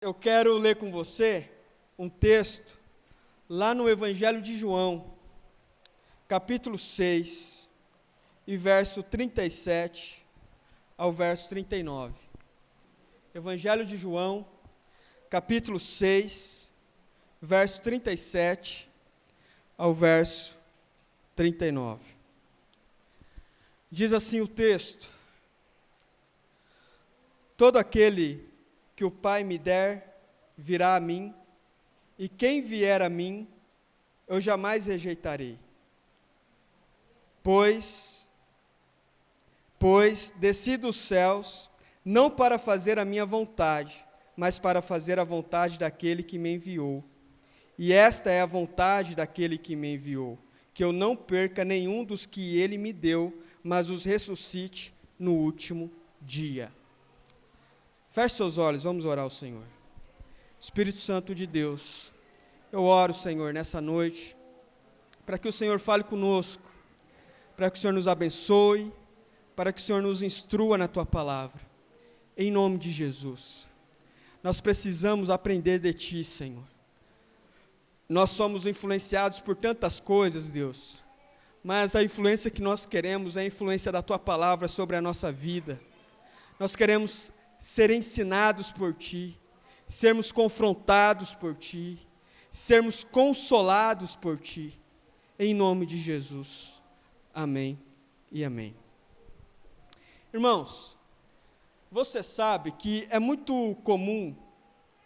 Eu quero ler com você um texto lá no Evangelho de João, capítulo 6, e verso 37 ao verso 39. Evangelho de João, capítulo 6, verso 37 ao verso 39. Diz assim o texto: todo aquele que o Pai me der, virá a mim, e quem vier a mim, eu jamais rejeitarei. Pois desci dos céus, não para fazer a minha vontade, mas para fazer a vontade daquele que me enviou. E esta é a vontade daquele que me enviou, que eu não perca nenhum dos que ele me deu, mas os ressuscite no último dia. Feche seus olhos, vamos orar ao Senhor. Espírito Santo de Deus, eu oro, Senhor, nessa noite, para que o Senhor fale conosco, para que o Senhor nos abençoe, para que o Senhor nos instrua na Tua palavra, em nome de Jesus. Nós precisamos aprender de Ti, Senhor. Nós somos influenciados por tantas coisas, Deus, mas a influência que nós queremos é a influência da Tua palavra sobre a nossa vida. Nós queremos ser ensinados por Ti, sermos confrontados por Ti, sermos consolados por Ti, em nome de Jesus. Amém e amém. Irmãos, você sabe que é muito comum,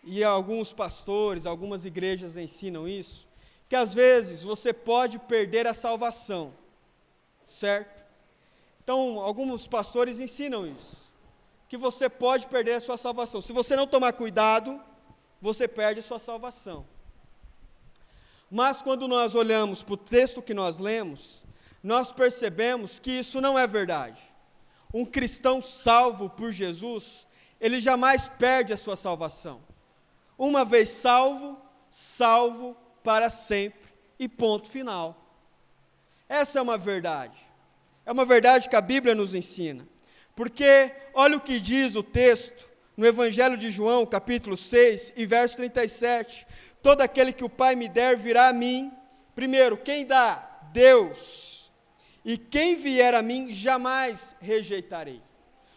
e alguns pastores, algumas igrejas ensinam isso, que às vezes você pode perder a salvação, certo? Então, alguns pastores ensinam isso, que você pode perder a sua salvação. Se você não tomar cuidado, você perde a sua salvação. Mas quando nós olhamos para o texto que nós lemos, nós percebemos que isso não é verdade. Um cristão salvo por Jesus, ele jamais perde a sua salvação. Uma vez salvo, salvo para sempre, e ponto final. Essa é uma verdade que a Bíblia nos ensina. Porque, olha o que diz o texto, no Evangelho de João, capítulo 6, e verso 37, todo aquele que o Pai me der, virá a mim. Primeiro, quem dá? Deus. E quem vier a mim, jamais rejeitarei.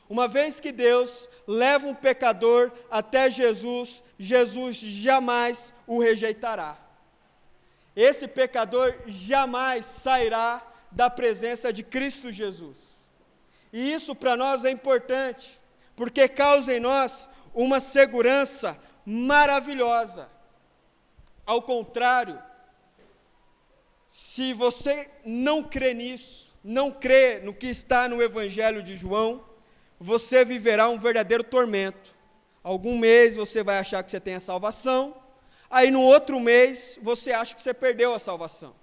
Uma vez que Deus leva um pecador até Jesus, Jesus jamais o rejeitará. Esse pecador jamais sairá da presença de Cristo Jesus. E isso para nós é importante, porque causa em nós uma segurança maravilhosa. Ao contrário, se você não crê nisso, não crê no que está no Evangelho de João, você viverá um verdadeiro tormento. Algum mês você vai achar que você tem a salvação, aí no outro mês você acha que você perdeu a salvação.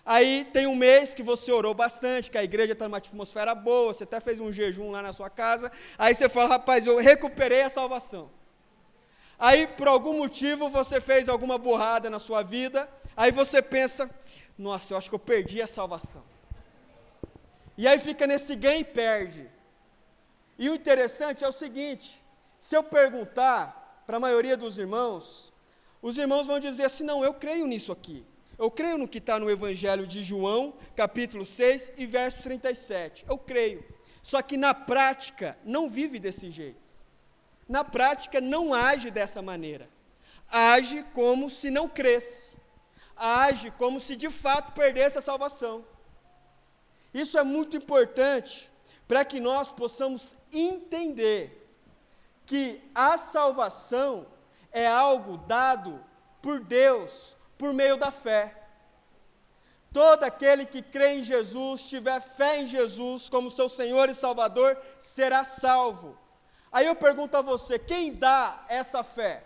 Aí tem um mês que você orou bastante, que a igreja está numa atmosfera boa, você até fez um jejum lá na sua casa, aí você fala, rapaz, eu recuperei a salvação. Aí, por algum motivo, você fez alguma burrada na sua vida, aí você pensa, nossa, eu acho que eu perdi a salvação. E aí fica nesse ganha e perde. E o interessante é o seguinte, se eu perguntar para a maioria dos irmãos, os irmãos vão dizer assim, não, eu creio nisso aqui. Eu creio no que está no Evangelho de João, capítulo 6 e verso 37. Eu creio. Só que na prática, não vive desse jeito. Na prática, não age dessa maneira. Age como se não cresce. Age como se de fato perdesse a salvação. Isso é muito importante para que nós possamos entender que a salvação é algo dado por Deus, por meio da fé. Todo aquele que crê em Jesus, tiver fé em Jesus como seu Senhor e Salvador, será salvo. Aí eu pergunto a você, quem dá essa fé?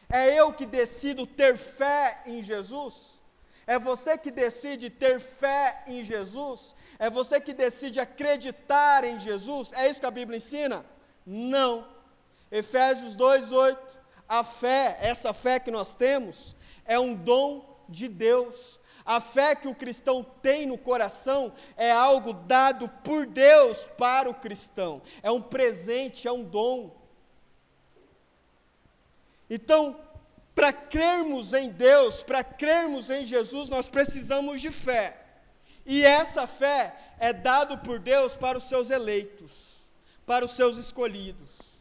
É eu que decido ter fé em Jesus? É você que decide ter fé em Jesus? É você que decide acreditar em Jesus? É isso que a Bíblia ensina? Não. Efésios 2:8, a fé, essa fé que nós temos, é um dom de Deus. A fé que o cristão tem no coração é algo dado por Deus para o cristão. É um presente, é um dom. Então, para crermos em Deus, para crermos em Jesus, nós precisamos de fé. E essa fé é dada por Deus para os seus eleitos, para os seus escolhidos.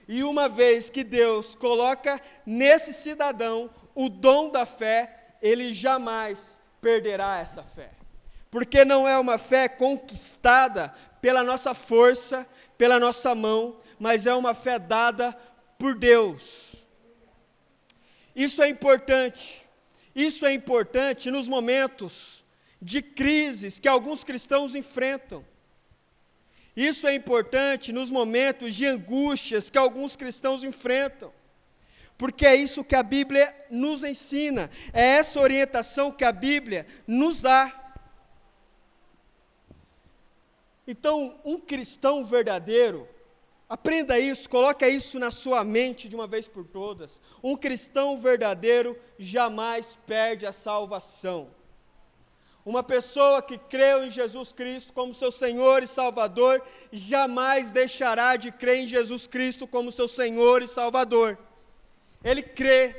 E uma vez que Deus coloca nesse cidadão o dom da fé, ele jamais perderá essa fé. Porque não é uma fé conquistada pela nossa força, pela nossa mão, mas é uma fé dada por Deus. Isso é importante nos momentos de crises que alguns cristãos enfrentam. Isso é importante nos momentos de angústias que alguns cristãos enfrentam. Porque é isso que a Bíblia nos ensina, é essa orientação que a Bíblia nos dá. Então, um cristão verdadeiro, aprenda isso, coloca isso na sua mente de uma vez por todas. Um cristão verdadeiro jamais perde a salvação. Uma pessoa que creu em Jesus Cristo como seu Senhor e Salvador, jamais deixará de crer em Jesus Cristo como seu Senhor e Salvador. Ele crê,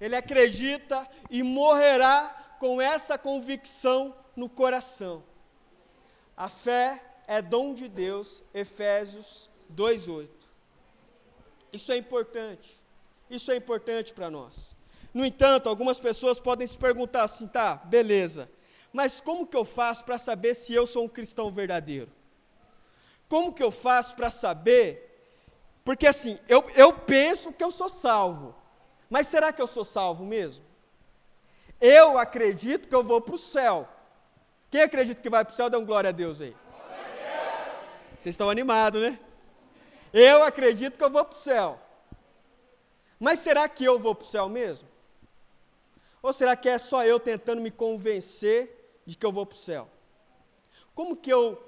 ele acredita e morrerá com essa convicção no coração. A fé é dom de Deus, Efésios 2:8. Isso é importante para nós. No entanto, algumas pessoas podem se perguntar assim, tá, beleza, mas como que eu faço para saber se eu sou um cristão verdadeiro? Como que eu faço para saber? Porque assim, eu penso que eu sou salvo, mas será que eu sou salvo mesmo? Eu acredito que eu vou para o céu. Quem acredita que vai para o céu, dá um glória a Deus aí. Vocês estão animados, né? Eu acredito que eu vou para o céu. Mas será que eu vou para o céu mesmo? Ou será que é só eu tentando me convencer de que eu vou para o céu? Como que eu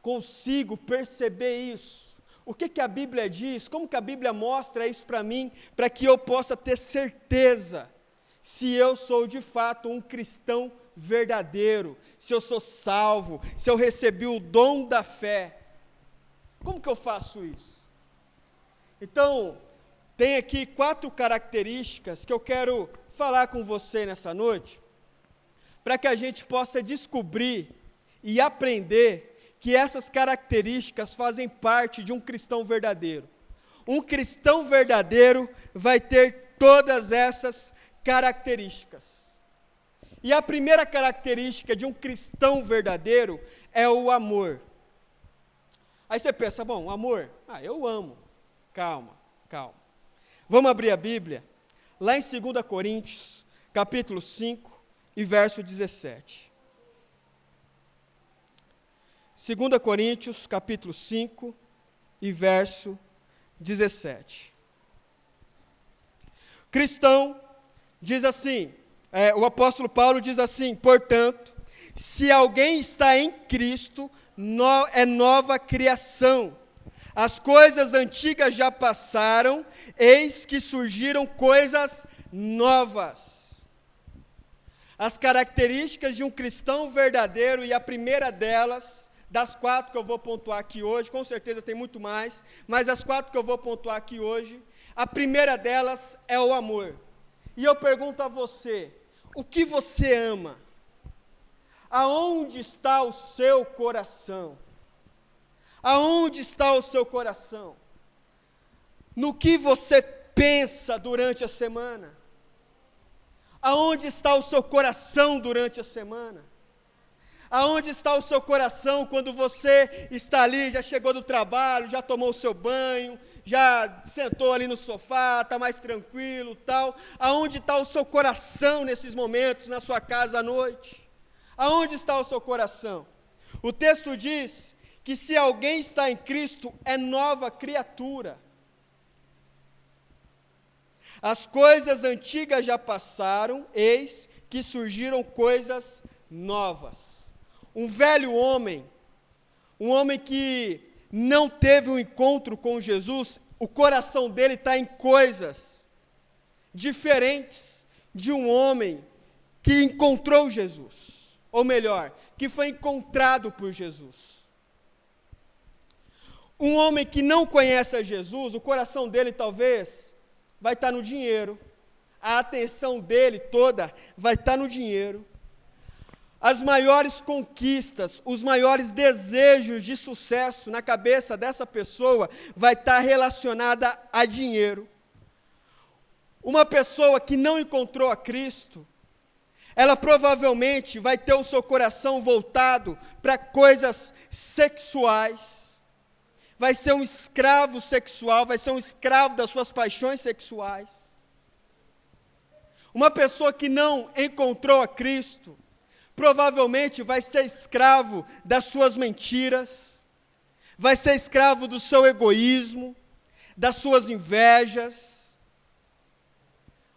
consigo perceber isso? O que a Bíblia diz? Como que a Bíblia mostra isso para mim, para que eu possa ter certeza se eu sou de fato um cristão verdadeiro, se eu sou salvo, se eu recebi o dom da fé? Como que eu faço isso? Então, tem aqui 4 características que eu quero falar com você nessa noite, para que a gente possa descobrir e aprender que essas características fazem parte de um cristão verdadeiro. Um cristão verdadeiro vai ter todas essas características. E a primeira característica de um cristão verdadeiro é o amor. Aí você pensa, bom, amor, eu amo. Calma. Vamos abrir a Bíblia, lá em 2 Coríntios, capítulo 5 e verso 17. 2 Coríntios, capítulo 5 e verso 17. Cristão diz assim, o apóstolo Paulo diz assim, portanto, se alguém está em Cristo, é nova criação. As coisas antigas já passaram, eis que surgiram coisas novas. As características de um cristão verdadeiro, e a primeira delas, das 4 que eu vou pontuar aqui hoje, com certeza tem muito mais, mas as 4 que eu vou pontuar aqui hoje, a primeira delas é o amor. E eu pergunto a você, o que você ama? Aonde está o seu coração? Aonde está o seu coração? No que você pensa durante a semana? Aonde está o seu coração durante a semana? Aonde está o seu coração quando você está ali, já chegou do trabalho, já tomou o seu banho, já sentou ali no sofá, está mais tranquilo, tal? Aonde está o seu coração nesses momentos, na sua casa à noite? Aonde está o seu coração? O texto diz que se alguém está em Cristo, é nova criatura. As coisas antigas já passaram, eis que surgiram coisas novas. Um velho homem, um homem que não teve um encontro com Jesus, o coração dele está em coisas diferentes de um homem que encontrou Jesus, ou melhor, que foi encontrado por Jesus. Um homem que não conhece a Jesus, o coração dele talvez vai estar no dinheiro. A atenção dele toda vai estar no dinheiro. As maiores conquistas, os maiores desejos de sucesso na cabeça dessa pessoa vai estar relacionada a dinheiro. Uma pessoa que não encontrou a Cristo, ela provavelmente vai ter o seu coração voltado para coisas sexuais, vai ser um escravo sexual, vai ser um escravo das suas paixões sexuais. Uma pessoa que não encontrou a Cristo, provavelmente vai ser escravo das suas mentiras, vai ser escravo do seu egoísmo, das suas invejas.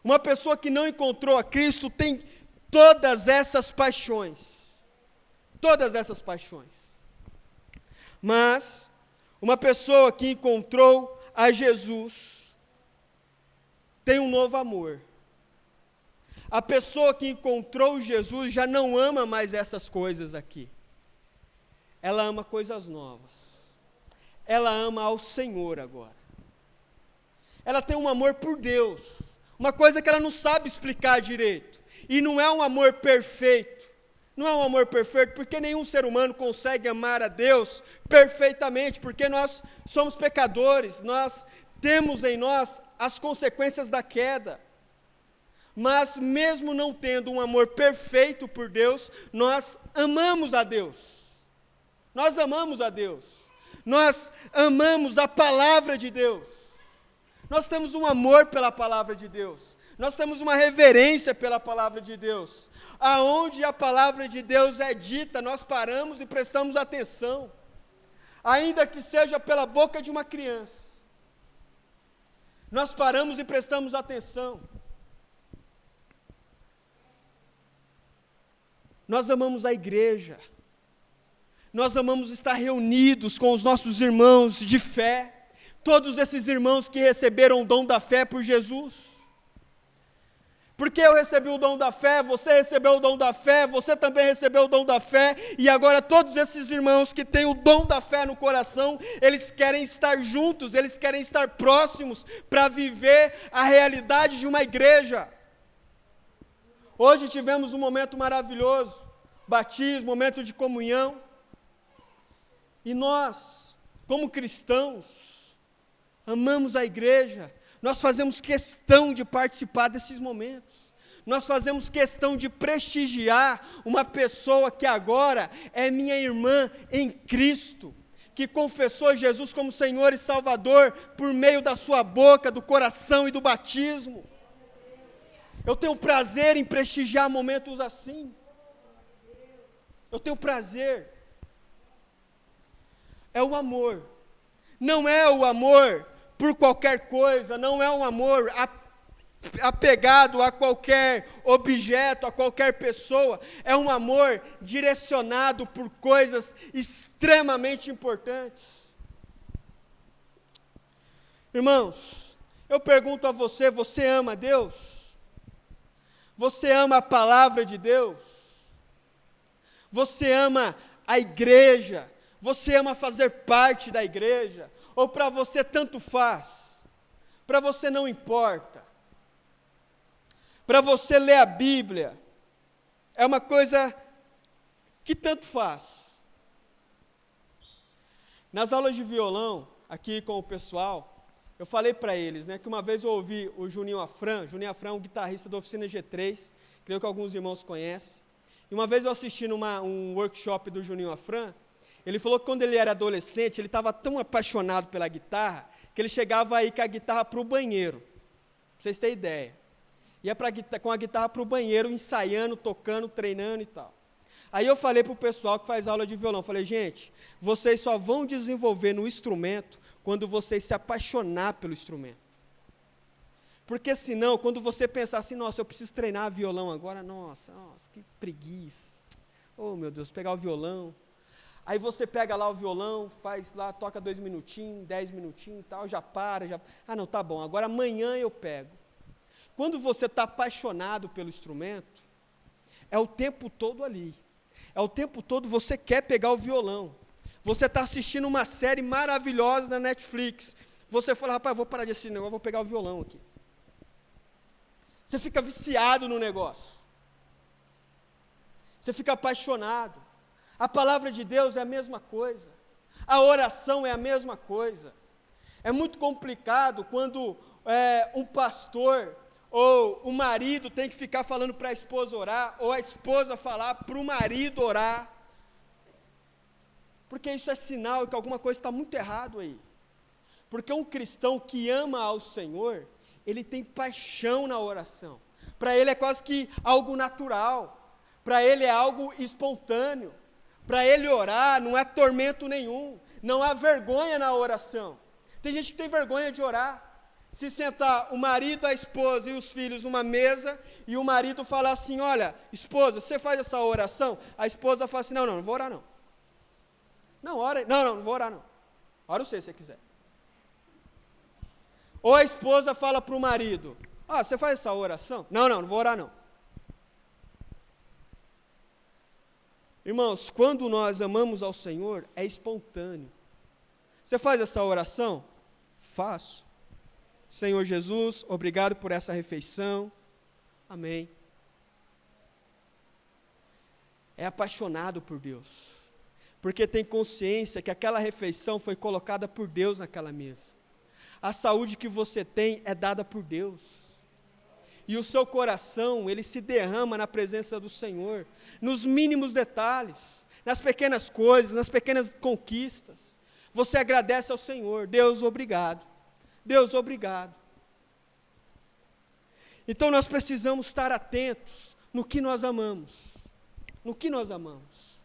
Uma pessoa que não encontrou a Cristo tem todas essas paixões. Todas essas paixões. Mas, uma pessoa que encontrou a Jesus tem um novo amor. A pessoa que encontrou Jesus já não ama mais essas coisas aqui. Ela ama coisas novas. Ela ama ao Senhor agora. Ela tem um amor por Deus. Uma coisa que ela não sabe explicar direito. E não é um amor perfeito. Não é um amor perfeito, porque nenhum ser humano consegue amar a Deus perfeitamente, porque nós somos pecadores, nós temos em nós as consequências da queda. Mas mesmo não tendo um amor perfeito por Deus, nós amamos a Deus. Nós amamos a Deus. Nós amamos a palavra de Deus. Nós temos um amor pela palavra de Deus. Nós temos uma reverência pela palavra de Deus. Aonde a palavra de Deus é dita, nós paramos e prestamos atenção. Ainda que seja pela boca de uma criança. Nós paramos e prestamos atenção. Nós amamos a igreja, nós amamos estar reunidos com os nossos irmãos de fé, todos esses irmãos que receberam o dom da fé por Jesus. Porque eu recebi o dom da fé, você recebeu o dom da fé, você também recebeu o dom da fé, e agora todos esses irmãos que têm o dom da fé no coração, eles querem estar juntos, eles querem estar próximos para viver a realidade de uma igreja. Hoje tivemos um momento maravilhoso, batismo, momento de comunhão, e nós, como cristãos, amamos a igreja, nós fazemos questão de participar desses momentos, nós fazemos questão de prestigiar uma pessoa que agora é minha irmã em Cristo, que confessou Jesus como Senhor e Salvador por meio da sua boca, do coração e do batismo. Eu tenho prazer em prestigiar momentos assim. Eu tenho prazer. É o amor. Não é o amor por qualquer coisa, não é um amor apegado a qualquer objeto, a qualquer pessoa. É um amor direcionado por coisas extremamente importantes. Irmãos, eu pergunto a você, você ama Deus? Você ama a palavra de Deus? Você ama a igreja? Você ama fazer parte da igreja? Ou para você tanto faz? Para você não importa? Para você ler a Bíblia é uma coisa que tanto faz? Nas aulas de violão, aqui com o pessoal, eu falei para eles, que uma vez eu ouvi o Juninho Afran é um guitarrista da Oficina G3, creio que alguns irmãos conhecem, e uma vez eu assisti um workshop do Juninho Afran, ele falou que quando ele era adolescente, ele estava tão apaixonado pela guitarra, que ele chegava aí com a guitarra para o banheiro, para vocês terem ideia, ia com a guitarra para o banheiro, ensaiando, tocando, treinando e tal. Aí eu falei para o pessoal que faz aula de violão, falei, gente, vocês só vão desenvolver no instrumento quando vocês se apaixonar pelo instrumento. Porque senão, quando você pensar assim, nossa, eu preciso treinar violão agora, nossa, que preguiça. Oh, meu Deus, pegar o violão. Aí você pega lá o violão, faz lá, toca 2 minutinhos, 10 minutinhos e tal, já para. Ah, não, tá bom, agora amanhã eu pego. Quando você está apaixonado pelo instrumento, é o tempo todo ali. É o tempo todo você quer pegar o violão. Você está assistindo uma série maravilhosa na Netflix. Você fala, rapaz, vou parar de assistir negócio, vou pegar o violão aqui. Você fica viciado no negócio. Você fica apaixonado. A palavra de Deus é a mesma coisa. A oração é a mesma coisa. É muito complicado quando um pastor ou o marido tem que ficar falando para a esposa orar, ou a esposa falar para o marido orar. Porque isso é sinal que alguma coisa está muito errado aí. Porque um cristão que ama ao Senhor, ele tem paixão na oração. Para ele é quase que algo natural. Para ele é algo espontâneo. Para ele orar não é tormento nenhum. Não há vergonha na oração. Tem gente que tem vergonha de orar. Se sentar o marido, a esposa e os filhos numa mesa, e o marido falar assim, olha, esposa, você faz essa oração? A esposa fala assim, não vou orar não. Não, ora, não vou orar não. Ora você, se você quiser. Ou a esposa fala para o marido, você faz essa oração? Não vou orar não. Irmãos, quando nós amamos ao Senhor, é espontâneo. Você faz essa oração? Faço. Senhor Jesus, obrigado por essa refeição. Amém. É apaixonado por Deus, porque tem consciência que aquela refeição foi colocada por Deus naquela mesa. A saúde que você tem é dada por Deus. E o seu coração, ele se derrama na presença do Senhor, nos mínimos detalhes, nas pequenas coisas, nas pequenas conquistas. Você agradece ao Senhor, Deus, obrigado. Deus, obrigado. Então nós precisamos estar atentos no que nós amamos. No que nós amamos.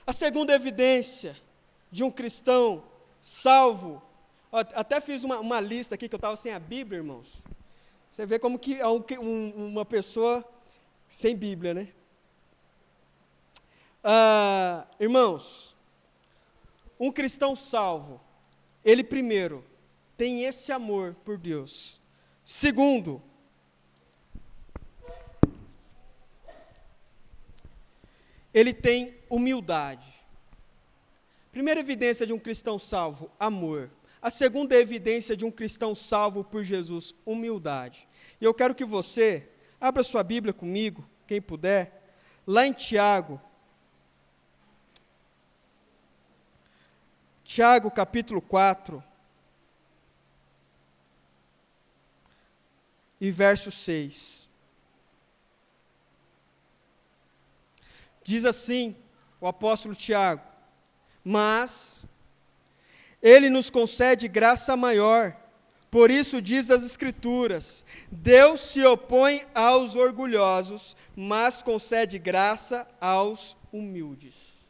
A segunda evidência de um cristão salvo, até fiz uma lista aqui, que eu estava sem a Bíblia, irmãos. Você vê como que é uma pessoa sem Bíblia, né? Irmãos, um cristão salvo, ele primeiro tem esse amor por Deus. Segundo, ele tem humildade. Primeira evidência de um cristão salvo, amor. A segunda evidência de um cristão salvo por Jesus, humildade. E eu quero que você abra sua Bíblia comigo, quem puder, lá em Tiago. Tiago, capítulo 4. E verso 6. Diz assim o apóstolo Tiago: mas ele nos concede graça maior, por isso diz as Escrituras, Deus se opõe aos orgulhosos, mas concede graça aos humildes.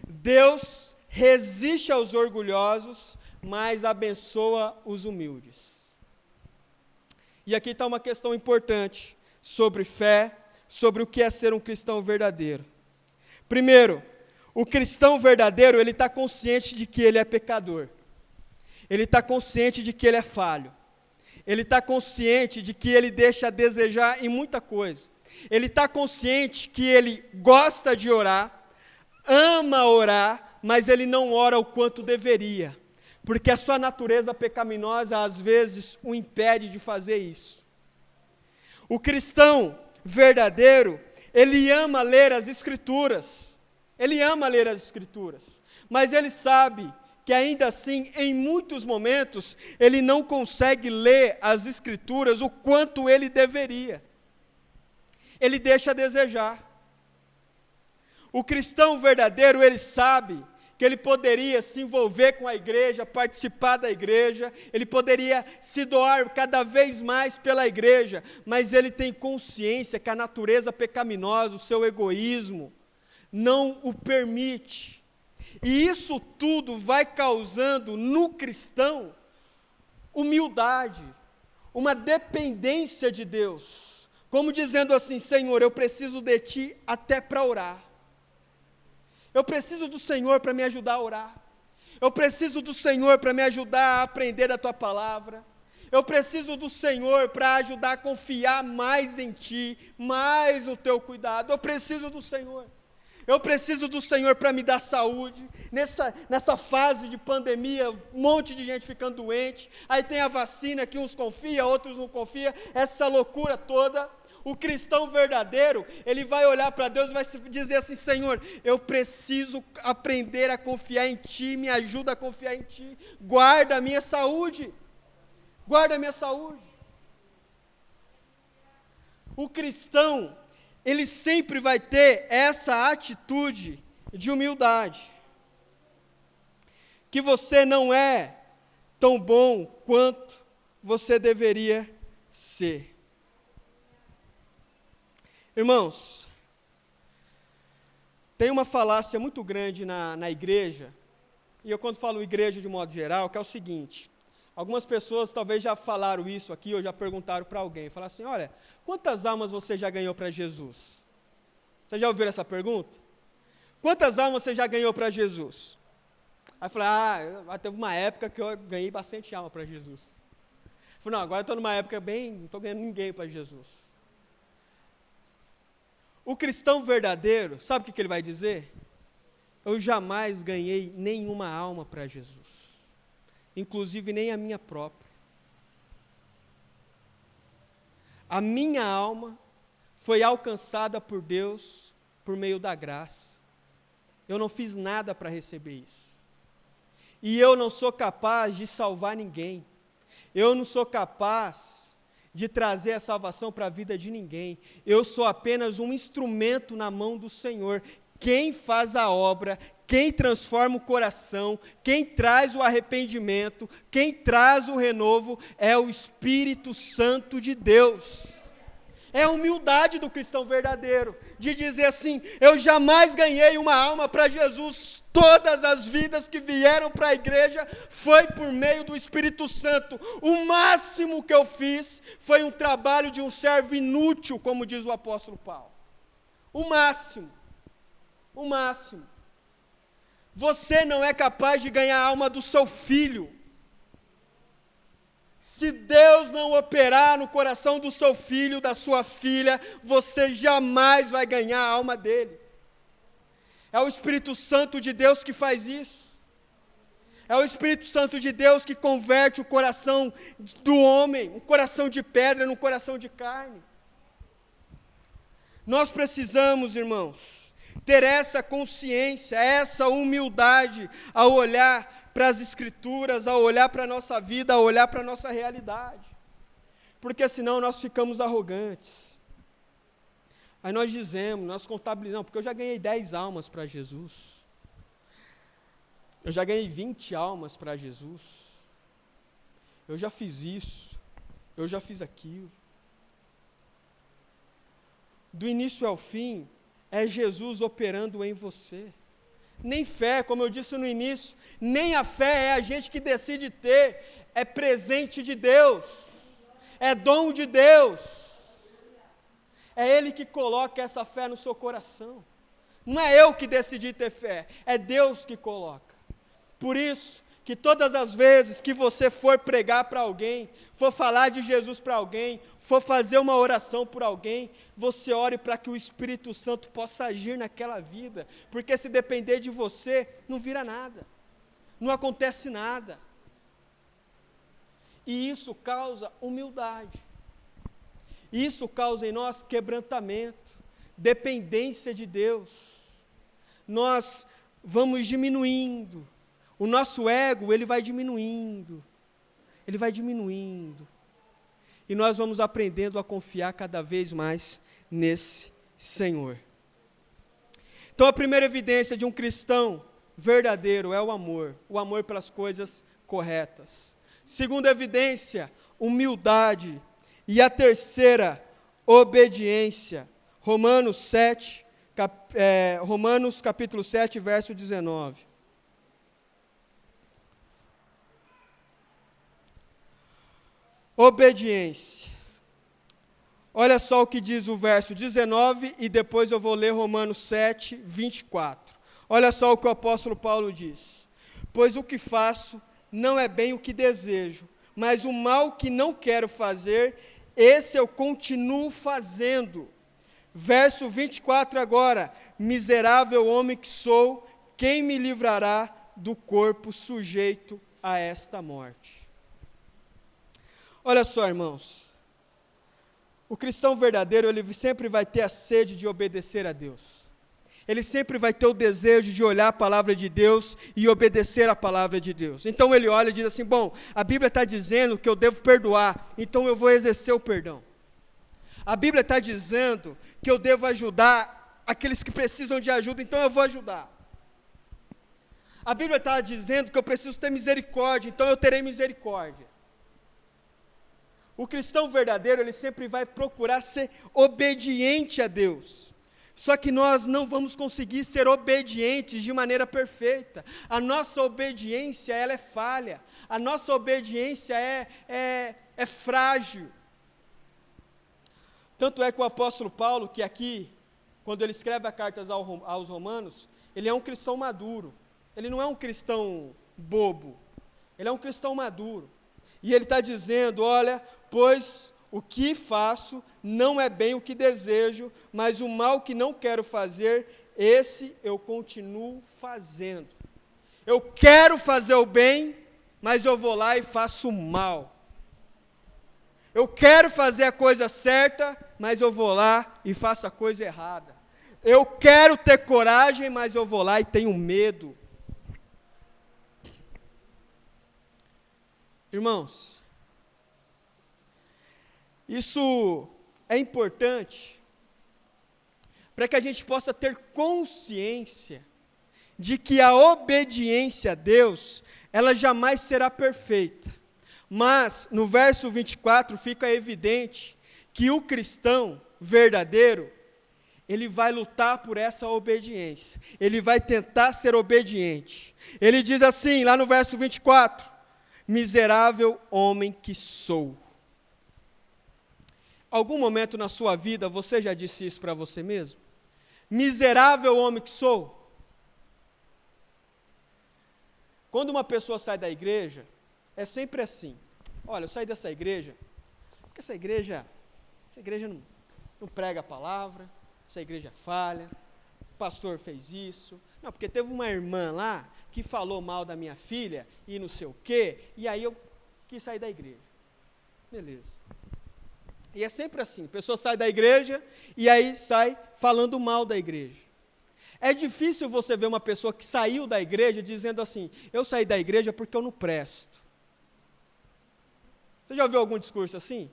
Deus resiste aos orgulhosos, mas abençoa os humildes. E aqui está uma questão importante sobre fé, sobre o que é ser um cristão verdadeiro. Primeiro, o cristão verdadeiro, ele está consciente de que ele é pecador. Ele está consciente de que ele é falho. Ele está consciente de que ele deixa a desejar em muita coisa. Ele está consciente que ele gosta de orar, ama orar, mas ele não ora o quanto deveria. Porque a sua natureza pecaminosa, às vezes, o impede de fazer isso. O cristão verdadeiro, ele ama ler as Escrituras. Ele ama ler as Escrituras. Mas ele sabe que ainda assim, em muitos momentos, ele não consegue ler as Escrituras o quanto ele deveria. Ele deixa a desejar. O cristão verdadeiro, ele sabe que ele poderia se envolver com a igreja, participar da igreja, ele poderia se doar cada vez mais pela igreja, mas ele tem consciência que a natureza pecaminosa, o seu egoísmo, não o permite. E isso tudo vai causando no cristão humildade, uma dependência de Deus, como dizendo assim: Senhor, eu preciso de Ti até para orar. Eu preciso do Senhor para me ajudar a orar. Eu preciso do Senhor para me ajudar a aprender da Tua palavra. Eu preciso do Senhor para ajudar a confiar mais em Ti, mais no Teu cuidado. Eu preciso do Senhor. Eu preciso do Senhor para me dar saúde. Nessa fase de pandemia, um monte de gente ficando doente. Aí tem a vacina que uns confiam, outros não confiam. Essa loucura toda. O cristão verdadeiro, ele vai olhar para Deus e vai dizer assim: Senhor, eu preciso aprender a confiar em Ti, me ajuda a confiar em Ti. Guarda a minha saúde. Guarda a minha saúde. O cristão, ele sempre vai ter essa atitude de humildade. Que você não é tão bom quanto você deveria ser. Irmãos, tem uma falácia muito grande na igreja, e eu quando falo igreja de modo geral, que é o seguinte: algumas pessoas talvez já falaram isso aqui, ou já perguntaram para alguém, falaram assim: olha, quantas almas você já ganhou para Jesus? Você já ouviu essa pergunta? Quantas almas você já ganhou para Jesus? Aí eu falei: teve uma época que eu ganhei bastante alma para Jesus. Eu falei: não, agora eu estou numa época não estou ganhando ninguém para Jesus. O cristão verdadeiro, sabe o que ele vai dizer? Eu jamais ganhei nenhuma alma para Jesus, inclusive nem a minha própria. A minha alma foi alcançada por Deus por meio da graça. Eu não fiz nada para receber isso. E eu não sou capaz de salvar ninguém. Eu não sou capaz de trazer a salvação para a vida de ninguém. Eu sou apenas um instrumento na mão do Senhor. Quem faz a obra, quem transforma o coração, quem traz o arrependimento, quem traz o renovo, é o Espírito Santo de Deus. É a humildade do cristão verdadeiro, de dizer assim: eu jamais ganhei uma alma para Jesus. Todas as vidas que vieram para a igreja foi por meio do Espírito Santo. O máximo que eu fiz foi um trabalho de um servo inútil, como diz o apóstolo Paulo. O máximo. O máximo. Você não é capaz de ganhar a alma do seu filho. Se Deus não operar no coração do seu filho, da sua filha, você jamais vai ganhar a alma dele. É o Espírito Santo de Deus que faz isso. É o Espírito Santo de Deus que converte o coração do homem, um coração de pedra, num coração de carne. Nós precisamos, irmãos, ter essa consciência, essa humildade ao olhar para as Escrituras, ao olhar para a nossa vida, ao olhar para a nossa realidade. Porque senão nós ficamos arrogantes. Aí nós dizemos, nós contabilizamos, porque eu já ganhei 10 almas para Jesus. Eu já ganhei 20 almas para Jesus. Eu já fiz isso. Eu já fiz aquilo. Do início ao fim, é Jesus operando em você. Nem fé, como eu disse no início, nem a fé é a gente que decide ter, é presente de Deus, é dom de Deus. É Ele que coloca essa fé no seu coração. Não é eu que decidi ter fé, é Deus que coloca. Por isso, que todas as vezes que você for pregar para alguém, for falar de Jesus para alguém, for fazer uma oração por alguém, você ore para que o Espírito Santo possa agir naquela vida, porque se depender de você, não vira nada, não acontece nada. E isso causa humildade. Isso causa em nós quebrantamento, dependência de Deus. Nós vamos diminuindo. O nosso ego, ele vai diminuindo. Ele vai diminuindo. E nós vamos aprendendo a confiar cada vez mais nesse Senhor. Então a primeira evidência de um cristão verdadeiro é o amor pelas coisas corretas. Segunda evidência, humildade. E a terceira, obediência. Romanos capítulo 7, verso 19. Obediência. Olha só o que diz o verso 19 e depois eu vou ler Romanos 7, 24. Olha só o que o apóstolo Paulo diz. Pois o que faço não é bem o que desejo, mas o mal que não quero fazer, esse eu continuo fazendo. Verso 24 agora: miserável homem que sou, quem me livrará do corpo sujeito a esta morte? Olha só, irmãos, o cristão verdadeiro, ele sempre vai ter a sede de obedecer a Deus. Ele sempre vai ter o desejo de olhar a palavra de Deus e obedecer a palavra de Deus. Então ele olha e diz assim: bom, a Bíblia está dizendo que eu devo perdoar, então eu vou exercer o perdão. A Bíblia está dizendo que eu devo ajudar aqueles que precisam de ajuda, então eu vou ajudar. A Bíblia está dizendo que eu preciso ter misericórdia, então eu terei misericórdia. O cristão verdadeiro, ele sempre vai procurar ser obediente a Deus. Só que nós não vamos conseguir ser obedientes de maneira perfeita. A nossa obediência, ela é falha. A nossa obediência é frágil. Tanto é que o apóstolo Paulo, que aqui, quando ele escreve a carta aos Romanos, ele é um cristão maduro. Ele não é um cristão bobo. Ele é um cristão maduro. E ele está dizendo: olha, pois o que faço não é bem o que desejo, mas o mal que não quero fazer, esse eu continuo fazendo. Eu quero fazer o bem, mas eu vou lá e faço o mal. Eu quero fazer a coisa certa, mas eu vou lá e faço a coisa errada. Eu quero ter coragem, mas eu vou lá e tenho medo. Irmãos, isso é importante para que a gente possa ter consciência de que a obediência a Deus, ela jamais será perfeita. Mas, no verso 24, fica evidente que o cristão verdadeiro, ele vai lutar por essa obediência. Ele vai tentar ser obediente. Ele diz assim, lá no verso 24, miserável homem que sou. Algum momento na sua vida você já disse isso para você mesmo? Miserável homem que sou. Quando uma pessoa sai da igreja, é sempre assim: olha, eu saí dessa igreja, porque essa igreja não prega a palavra, essa igreja falha, o pastor fez isso, não, porque teve uma irmã lá que falou mal da minha filha e não sei o quê, e aí eu quis sair da igreja. Beleza. E é sempre assim, a pessoa sai da igreja e aí sai falando mal da igreja. É difícil você ver uma pessoa que saiu da igreja dizendo assim: eu saí da igreja porque eu não presto. Você já ouviu algum discurso assim?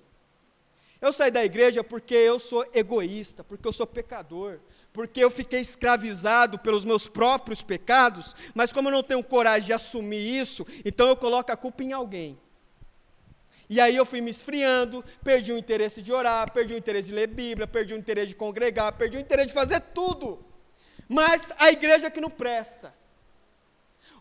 Eu saí da igreja porque eu sou egoísta, porque eu sou pecador, porque eu fiquei escravizado pelos meus próprios pecados, mas como eu não tenho coragem de assumir isso, então eu coloco a culpa em alguém. E aí eu fui me esfriando, perdi o interesse de orar, perdi o interesse de ler Bíblia, perdi o interesse de congregar, perdi o interesse de fazer tudo. Mas a igreja que não presta.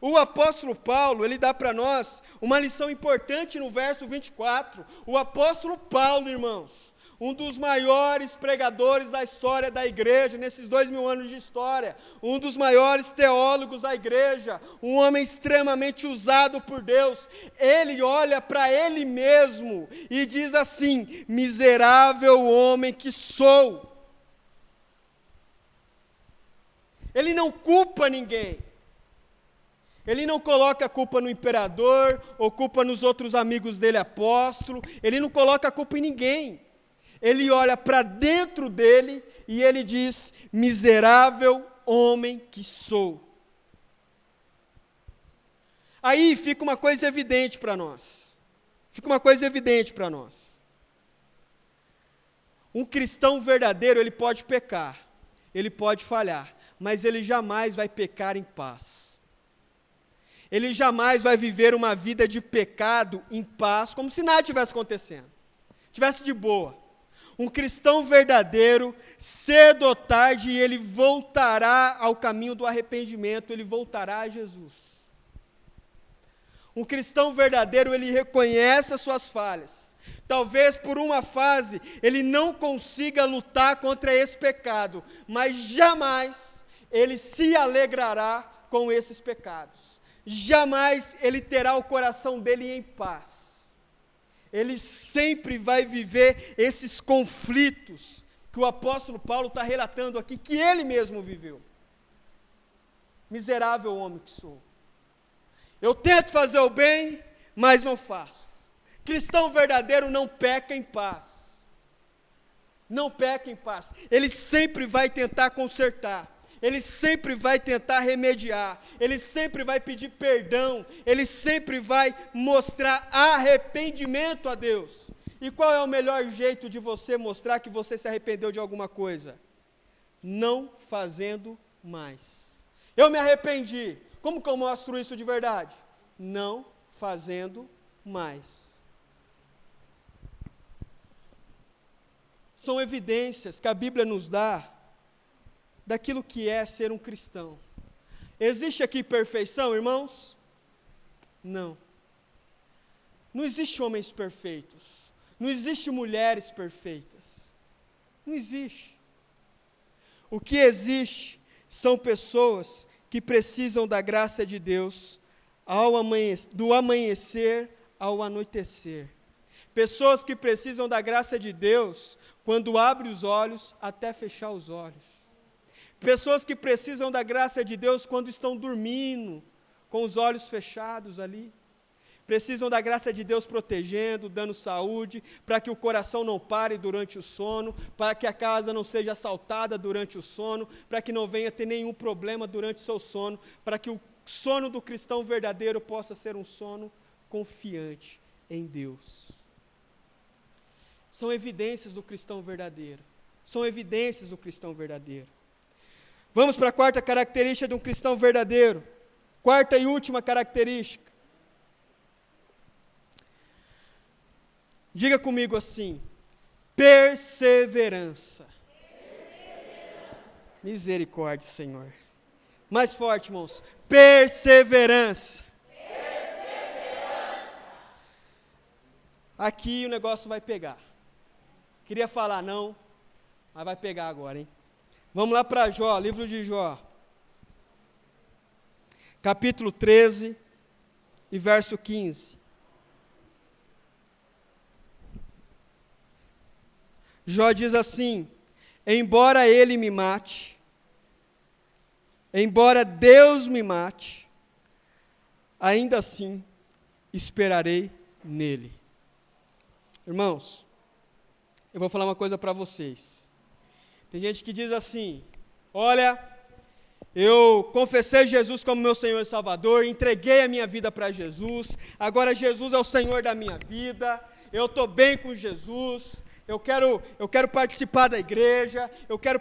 O apóstolo Paulo, ele dá para nós uma lição importante no verso 24. O apóstolo Paulo, irmãos, um dos maiores pregadores da história da igreja, nesses 2000 anos de história, um dos maiores teólogos da igreja, um homem extremamente usado por Deus, ele olha para ele mesmo e diz assim: miserável homem que sou. Ele não culpa ninguém. Ele não coloca a culpa no imperador, ou culpa nos outros amigos dele apóstolo, ele não coloca a culpa em ninguém. Ele olha para dentro dele e ele diz: miserável homem que sou. Aí fica uma coisa evidente para nós. Um cristão verdadeiro, ele pode pecar, ele pode falhar, mas ele jamais vai pecar em paz. Ele jamais vai viver uma vida de pecado em paz, como se nada tivesse acontecendo, tivesse de boa. Um cristão verdadeiro, cedo ou tarde, ele voltará ao caminho do arrependimento, ele voltará a Jesus. Um cristão verdadeiro, ele reconhece as suas falhas. Talvez por uma fase ele não consiga lutar contra esse pecado, mas jamais ele se alegrará com esses pecados. Jamais ele terá o coração dele em paz. Ele sempre vai viver esses conflitos que o apóstolo Paulo está relatando aqui, que ele mesmo viveu. Miserável homem que sou. Eu tento fazer o bem, mas não faço. Cristão verdadeiro não peca em paz. Não peca em paz. Ele sempre vai tentar consertar. Ele sempre vai tentar remediar. Ele sempre vai pedir perdão. Ele sempre vai mostrar arrependimento a Deus. E qual é o melhor jeito de você mostrar que você se arrependeu de alguma coisa? Não fazendo mais. Eu me arrependi. Como que eu mostro isso de verdade? Não fazendo mais. São evidências que a Bíblia nos dá daquilo que é ser um cristão. Existe aqui perfeição, irmãos? Não. Não existe homens perfeitos. Não existe mulheres perfeitas. Não existe. O que existe são pessoas que precisam da graça de Deus do amanhecer ao anoitecer. Pessoas que precisam da graça de Deus quando abre os olhos até fechar os olhos. Pessoas que precisam da graça de Deus quando estão dormindo, com os olhos fechados ali. Precisam da graça de Deus protegendo, dando saúde, para que o coração não pare durante o sono, para que a casa não seja assaltada durante o sono, para que não venha ter nenhum problema durante o seu sono, para que o sono do cristão verdadeiro possa ser um sono confiante em Deus. São evidências do cristão verdadeiro. São evidências do cristão verdadeiro. Vamos para a quarta característica de um cristão verdadeiro. Quarta e última característica. Diga comigo assim: perseverança. Misericórdia, Senhor. Mais forte, irmãos. Perseverança. Aqui o negócio vai pegar. Queria falar não, mas vai pegar agora, hein? Vamos lá para Jó, livro de Jó. Capítulo 13 e verso 15. Jó diz assim: embora ele me mate, embora Deus me mate, ainda assim esperarei nele. Irmãos, eu vou falar uma coisa para vocês. Tem gente que diz assim: olha, eu confessei Jesus como meu Senhor e Salvador, entreguei a minha vida para Jesus, agora Jesus é o Senhor da minha vida, eu estou bem com Jesus. Eu quero participar da igreja, eu quero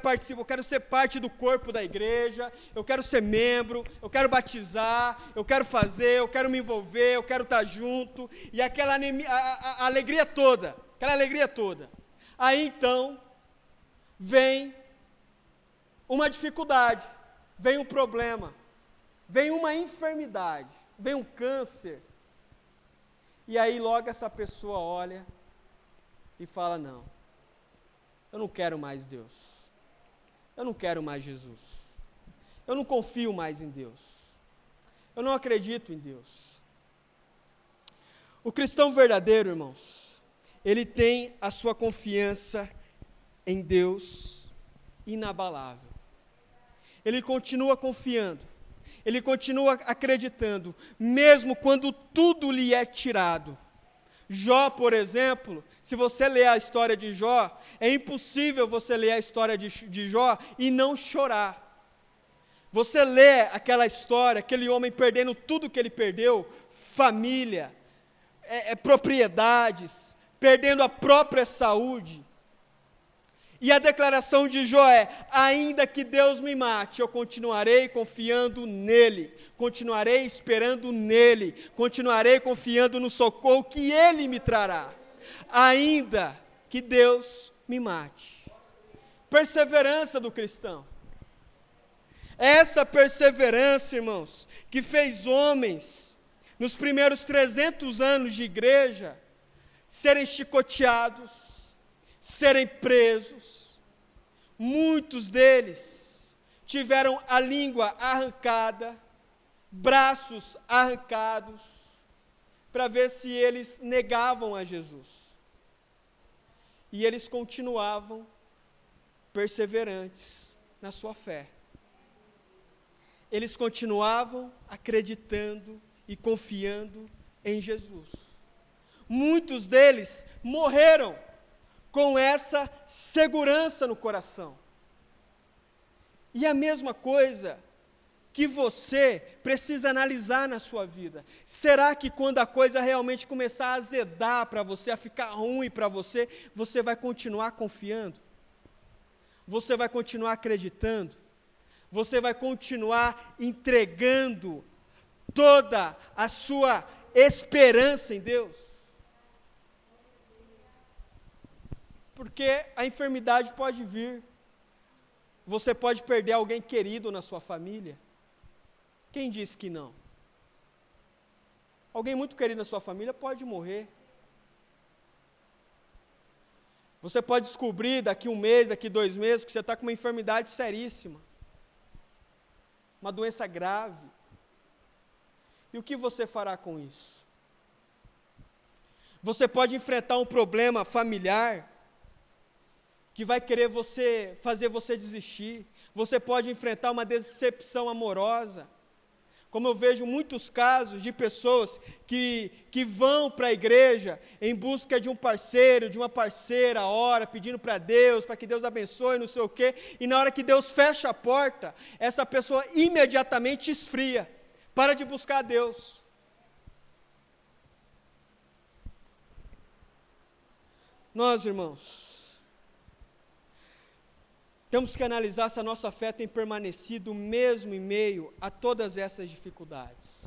ser parte do corpo da igreja, eu quero ser membro, eu quero batizar, eu quero me envolver, eu quero estar junto, e aquela alegria toda. Aí então, vem uma dificuldade, vem um problema, vem uma enfermidade, vem um câncer, e aí logo essa pessoa olha e fala: não, eu não quero mais Deus, eu não quero mais Jesus, eu não confio mais em Deus, eu não acredito em Deus. O cristão verdadeiro, irmãos, ele tem a sua confiança em Deus inabalável, ele continua confiando, ele continua acreditando, mesmo quando tudo lhe é tirado. Jó, por exemplo, se você ler a história de Jó, é impossível você ler a história de Jó e não chorar. Você lê aquela história, aquele homem perdendo tudo que ele perdeu, família, propriedades, perdendo a própria saúde. E a declaração de Jó é: ainda que Deus me mate, eu continuarei confiando nele, continuarei esperando nele, continuarei confiando no socorro que ele me trará, ainda que Deus me mate. Perseverança do cristão. Essa perseverança, irmãos, que fez homens, nos primeiros 300 anos de igreja, serem chicoteados, serem presos. Muitos deles tiveram a língua arrancada, braços arrancados, para ver se eles negavam a Jesus. E eles continuavam perseverantes na sua fé. Eles continuavam acreditando e confiando em Jesus. Muitos deles morreram com essa segurança no coração. E a mesma coisa que você precisa analisar na sua vida. Será que quando a coisa realmente começar a azedar para você, a ficar ruim para você, você vai continuar confiando? Você vai continuar acreditando? Você vai continuar entregando toda a sua esperança em Deus? Porque a enfermidade pode vir. Você pode perder alguém querido na sua família. Quem disse que não? Alguém muito querido na sua família pode morrer. Você pode descobrir daqui 1 mês, daqui 2 meses, que você está com uma enfermidade seríssima. Uma doença grave. E o que você fará com isso? Você pode enfrentar um problema familiar que vai querer fazer você desistir. Você pode enfrentar uma decepção amorosa. Como eu vejo muitos casos de pessoas que vão para a igreja em busca de um parceiro, de uma parceira, ora, pedindo para Deus, para que Deus abençoe, não sei o quê, e na hora que Deus fecha a porta, essa pessoa imediatamente esfria, para de buscar a Deus. Nós, irmãos, temos que analisar se a nossa fé tem permanecido mesmo em meio a todas essas dificuldades.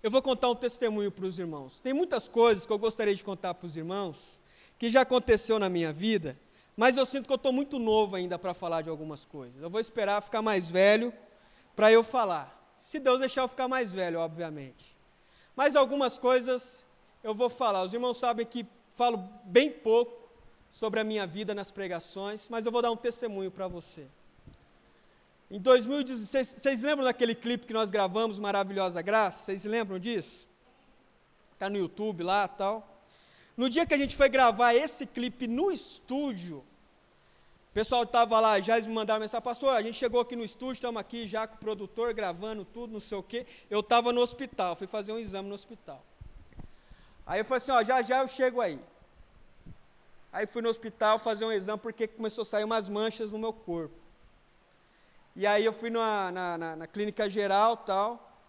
Eu vou contar um testemunho para os irmãos. Tem muitas coisas que eu gostaria de contar para os irmãos, que já aconteceu na minha vida, mas eu sinto que eu estou muito novo ainda para falar de algumas coisas. Eu vou esperar ficar mais velho para eu falar. Se Deus deixar eu ficar mais velho, obviamente. Mas algumas coisas eu vou falar. Os irmãos sabem que falo bem pouco sobre a minha vida nas pregações, mas eu vou dar um testemunho para você. Em 2016, vocês lembram daquele clipe que nós gravamos, Maravilhosa Graça? Vocês lembram disso? Está no YouTube lá e tal. No dia que a gente foi gravar esse clipe no estúdio, o pessoal estava lá, já eles me mandaram mensagem: pastor, a gente chegou aqui no estúdio, estamos aqui já com o produtor, gravando tudo, não sei o quê. Eu estava no hospital, fui fazer um exame no hospital. Aí eu falei assim, já eu chego aí. Aí fui no hospital fazer um exame, porque começou a sair umas manchas no meu corpo. E aí eu fui na clínica geral e tal,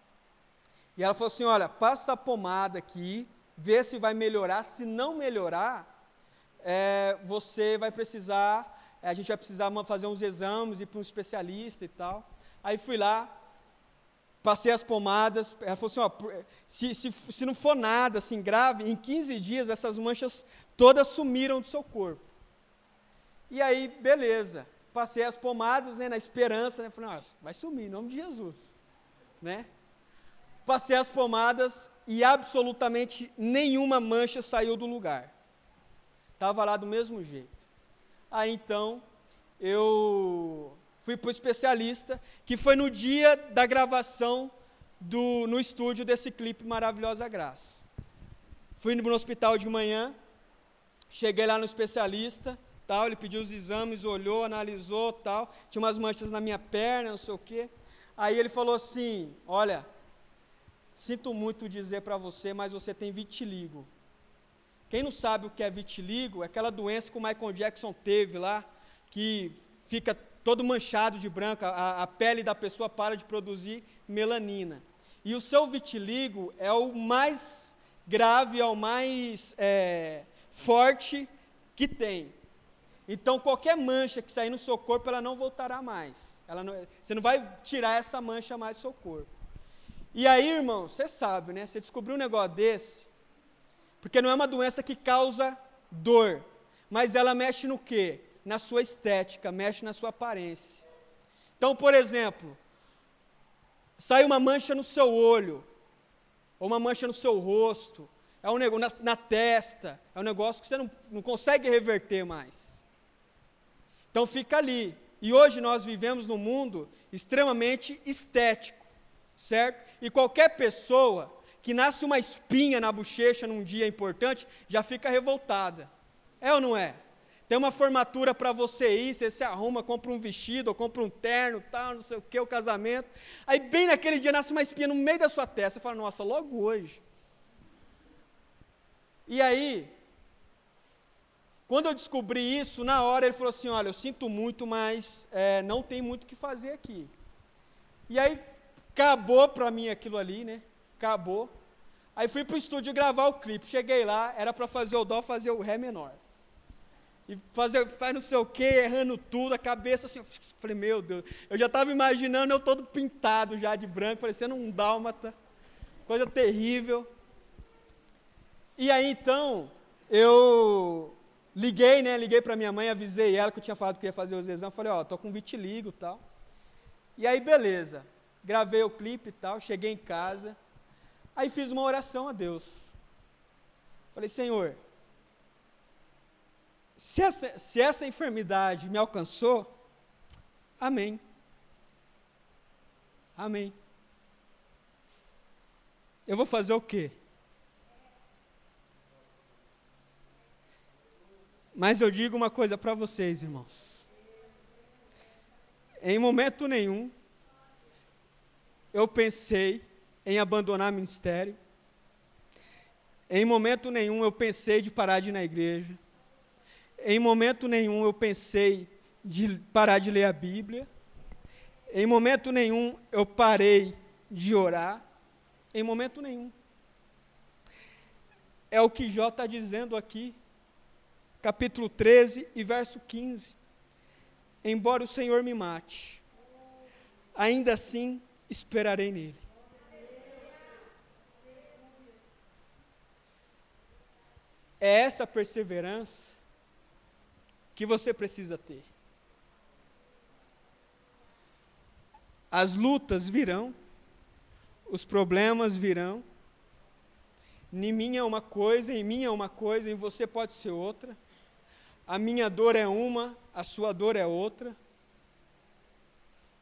e ela falou assim, olha, passa a pomada aqui, vê se vai melhorar. Se não melhorar, você vai precisar, a gente vai precisar fazer uns exames, ir para um especialista e tal. Aí fui lá, passei as pomadas, ela falou assim, ó, se não for nada assim grave, em 15 dias essas manchas todas sumiram do seu corpo. E aí, beleza, passei as pomadas, né, na esperança, né, falei, nossa, vai sumir, em nome de Jesus, né? Passei as pomadas e absolutamente nenhuma mancha saiu do lugar. Estava lá do mesmo jeito. Aí então, eu fui para o especialista, que foi no dia da gravação no estúdio desse clipe Maravilhosa Graça. Fui no hospital de manhã, cheguei lá no especialista, tal, ele pediu os exames, olhou, analisou, tal, tinha umas manchas na minha perna, não sei o quê. Aí ele falou assim, olha, sinto muito dizer para você, mas você tem vitiligo. Quem não sabe o que é vitiligo, é aquela doença que o Michael Jackson teve lá, que fica todo manchado de branco, a pele da pessoa para de produzir melanina. E o seu vitiligo é o mais grave, é o mais forte que tem. Então, qualquer mancha que sair no seu corpo, ela não voltará mais. Você não vai tirar essa mancha mais do seu corpo. E aí, irmão, você sabe, né? Você descobriu um negócio desse, porque não é uma doença que causa dor, mas ela mexe no quê? Na sua estética, mexe na sua aparência. Então, por exemplo, sai uma mancha no seu olho, ou uma mancha no seu rosto, é um negócio na testa, é um negócio que você não consegue reverter mais. Então fica ali. E hoje nós vivemos num mundo extremamente estético, certo? E qualquer pessoa que nasce uma espinha na bochecha num dia importante, já fica revoltada. É ou não é? Tem uma formatura para você ir, você se arruma, compra um vestido, ou compra um terno, tal, não sei o que, o casamento. Aí bem naquele dia nasce uma espinha no meio da sua testa. Você fala, nossa, logo hoje. E aí, quando eu descobri isso, na hora ele falou assim, olha, eu sinto muito, mas não tem muito o que fazer aqui. E aí, acabou para mim aquilo ali, né? Acabou. Aí fui para o estúdio gravar o clipe. Cheguei lá, era para fazer o dó, fazer o ré menor. E faz não sei o que, errando tudo, a cabeça assim, falei, meu Deus, eu já estava imaginando eu todo pintado já de branco, parecendo um dálmata, coisa terrível. E aí então, eu liguei para minha mãe, avisei ela que eu tinha falado que ia fazer os exames, falei, tô com vitiligo e tal. E aí beleza, gravei o clipe e tal, cheguei em casa, aí fiz uma oração a Deus. Falei, Senhor, se essa enfermidade me alcançou, amém. Amém. Eu vou fazer o quê? Mas eu digo uma coisa para vocês, irmãos. Em momento nenhum, eu pensei em abandonar o ministério. Em momento nenhum, eu pensei de parar de ir na igreja. Em momento nenhum eu pensei de parar de ler a Bíblia. Em momento nenhum eu parei de orar. Em momento nenhum. É o que Jó está dizendo aqui, capítulo 13 e verso 15. Embora o Senhor me mate, ainda assim esperarei nele. É essa perseverança que você precisa ter. As lutas virão, os problemas virão, em mim é uma coisa, em você pode ser outra, a minha dor é uma, a sua dor é outra,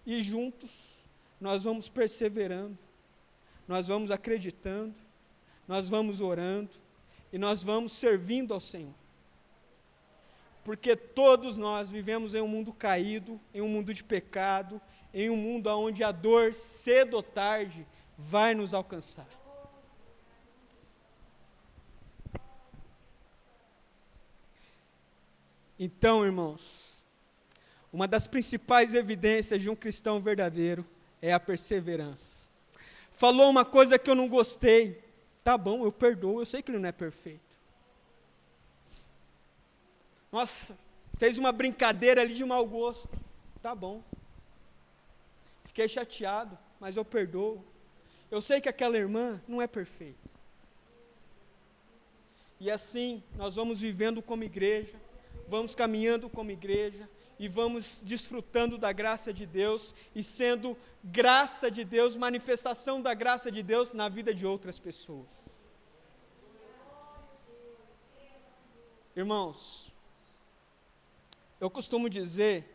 e juntos nós vamos perseverando, nós vamos acreditando, nós vamos orando, e nós vamos servindo ao Senhor. Porque todos nós vivemos em um mundo caído, em um mundo de pecado, em um mundo onde a dor, cedo ou tarde, vai nos alcançar. Então, irmãos, uma das principais evidências de um cristão verdadeiro é a perseverança. Falou uma coisa que eu não gostei, tá bom, eu perdoo, eu sei que ele não é perfeito. Nossa, fez uma brincadeira ali de mau gosto. Tá bom. Fiquei chateado, mas eu perdoo. Eu sei que aquela irmã não é perfeita. E assim, nós vamos vivendo como igreja, vamos caminhando como igreja, e vamos desfrutando da graça de Deus, e sendo graça de Deus, manifestação da graça de Deus na vida de outras pessoas. Irmãos, eu costumo dizer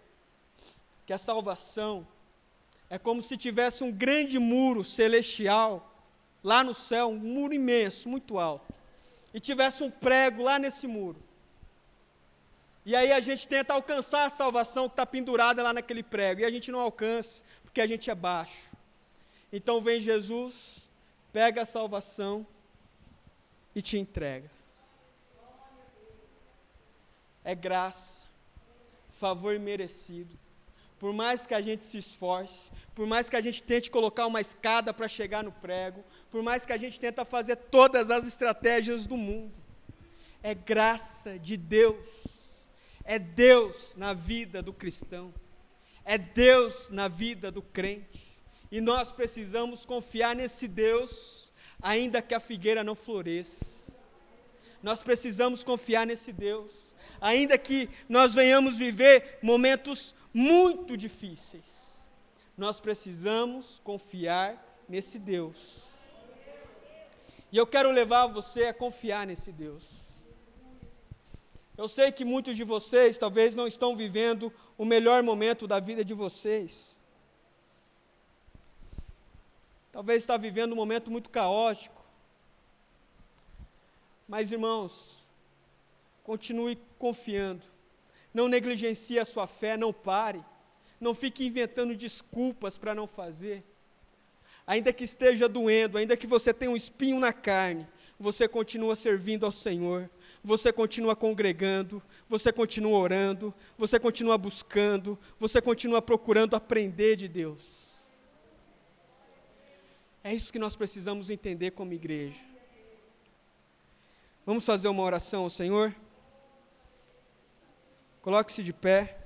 que a salvação é como se tivesse um grande muro celestial, lá no céu, um muro imenso, muito alto, e tivesse um prego lá nesse muro. E aí a gente tenta alcançar a salvação que está pendurada lá naquele prego, e a gente não alcança, porque a gente é baixo. Então vem Jesus, pega a salvação e te entrega. É graça, favor merecido. Por mais que a gente se esforce, por mais que a gente tente colocar uma escada para chegar no prego, por mais que a gente tenta fazer todas as estratégias do mundo, é graça de Deus, é Deus na vida do cristão, é Deus na vida do crente, e nós precisamos confiar nesse Deus, ainda que a figueira não floresça. Nós precisamos confiar nesse Deus, ainda que nós venhamos viver momentos muito difíceis, nós precisamos confiar nesse Deus. E eu quero levar você a confiar nesse Deus. Eu sei que muitos de vocês talvez não estão vivendo o melhor momento da vida de vocês. Talvez está vivendo um momento muito caótico. Mas, irmãos, continue confiando, Não negligencie a sua fé, não pare. Não fique inventando desculpas para não fazer. Ainda que esteja doendo, ainda que você tenha um espinho na carne, você continua servindo ao Senhor, você continua congregando, você continua orando, você continua buscando, você continua procurando aprender de Deus. É isso que nós precisamos entender como igreja. Vamos fazer uma oração ao Senhor? Coloque-se de pé.